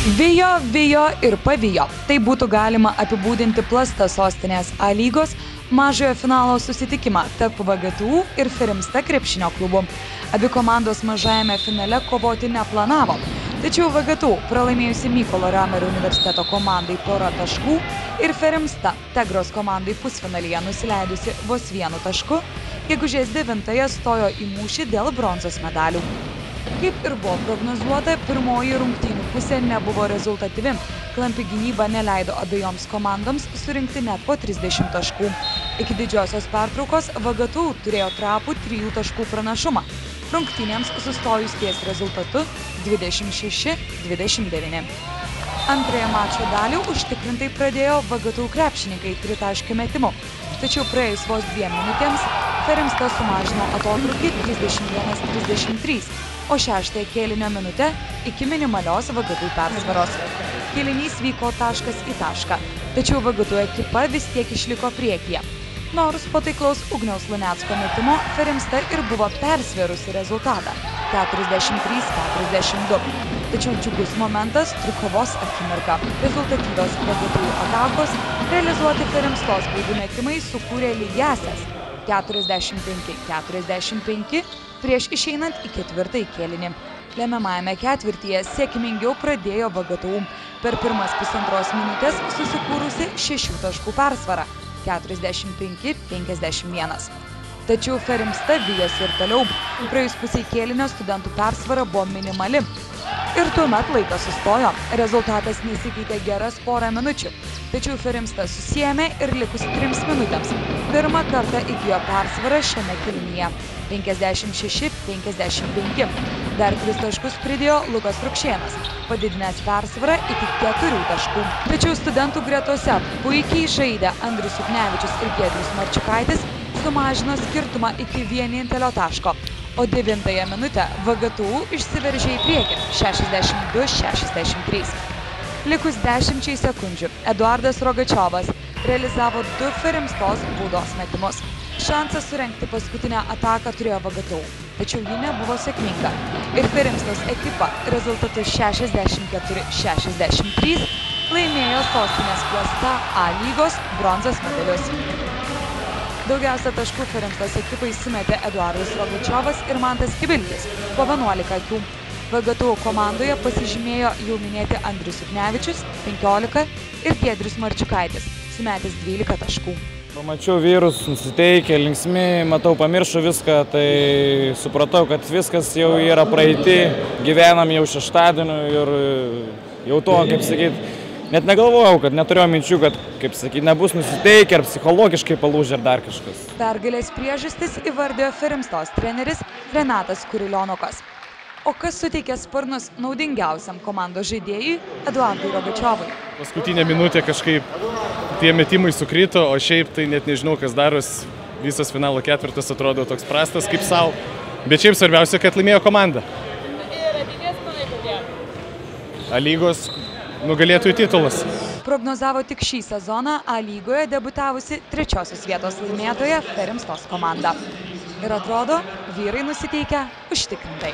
Vijo ir pavijo. Tai būtų galima apibūdinti Plasta sostinės A lygos mažojo finalo susitikimą tarp VGTU ir Ferimsta krepšinio klubų. Abi komandos mažajame finale kovoti neplanavo. Tačiau VGTU pralaimėjusi Mykolo Riomerio universiteto komandai porą taškų ir Ferimsta Tegros komandai pusfinalyje nusileidusi vos 1 tašku, gegužės 9-ąją stojo į mūšį dėl bronzos medalių. Kaip ir buvo prognozuota, pirmoji rungtynių pusė nebuvo rezultatyvi. Klampi gynyba neleido abiejoms komandoms surinkti net po 30 taškų. Iki didžiosios pertraukos VGTU turėjo trapų 3 taškų pranašumą. Rungtynėms sustojus ties rezultatu 26-29. Antrąją mačo dalį užtikrintai pradėjo VGTU krepšininkai tritaškių metimu. Tačiau praėjus vos 2 minutėms Ferimsta sumažino atotrūkį 31-33, o 6-ąją kėlinio minutę iki minimalios VGTU persvaros. Kėlinys vyko taškas į tašką, tačiau VGTU ekipa vis tiek išliko priekyje. Nors po taiklaus Ugniaus Lunecko metimo Ferimsta ir buvo persvėrusi rezultatą 43-42. Tačiau džiugus momentas truko vos akimirką. Rezultatyvios VGTU atakos realizuoti Ferimstos baudų metimai sukūrė lygiąsias 45-45 prieš išeinant į 4-ąjį kėlinį. Lemiamajame ketvirtyje sėkmingiau pradėjo VGTU. Per pirmas pusantros minutės susikūrusi 6 taškų persvarą 45-51. Tačiau Ferimsta vijosi ir toliau. Praėjus pusiai kėlinio studentų persvara buvo minimali. Ir tuomet laikas sustojo. Rezultatas nesikeitė geras porą minučių. Tačiau Ferimsta susiėmė ir likus 3 minutėms pirmą kartą įgijo persvarą šiame kėlinyje 56-55. Dar 3 taškus pridėjo Lukas Rukšėnas, padidinęs persvarą iki 4 taškų. Tačiau studentų gretose puikiai žaidę Andrius Juknevičius ir Giedrius Marčiukaitis sumažino skirtumą iki vienintelio taško, o 9-ąją minutę VGTU išsiveržė į priekį 62-63. Likus 10 sekundžių Eduardas Rogačiovas realizavo 2 Ferimstos baudos metimus. Šansą surengti paskutinę ataką turėjo VGTU, tačiau ji nebuvo sėkminga. Ir Ferimstos ekipa rezultatu 64-63 laimėjo sostinės Plasta A lygos bronzos medalius. Daugiausia taškų Ferimstos ekipai sumetė Eduardas Rogačiovas ir Mantas Kibilkis po 11 akių. VGTU komandoje pasižymėjo jau minėti Andrius Juknevičius 15 ir Giedrius Marčiukaitis, sumetęs 12 taškų. Pamačiau vyrus, nusiteikę, linksmi, matau, pamiršau viską, tai supratau, kad viskas jau yra praeiti, gyvenam jau šeštadienį ir jau to, kaip sakyt, net negalvojau, kad neturėjau minčių, kad, kaip sakyt, nebus nusiteikę ar psichologiškai palūžę ar dar kažkas. Pergalės priežastis įvardėjo Ferimstos treneris Renatas Kurilionukas. O kas suteikė sparnus naudingiausiam komandos žaidėjui Eduardui Rogačiovui? Paskutinė minutė kažkaip tie metimai sukrito, o šiaip tai net nežinau, kas daros. Visas finalo ketvirtas atrodo toks prastas kaip savo. Bet šiaip svarbiausia, kad laimėjo komanda. A lygos nugalėtojų titulas. Prognozavo tik šį sezoną A lygoje debiutavusi 3-osios vietos laimėtoja Ferimstos komanda. Ir atrodo, vyrai nusiteikę užtikrintai.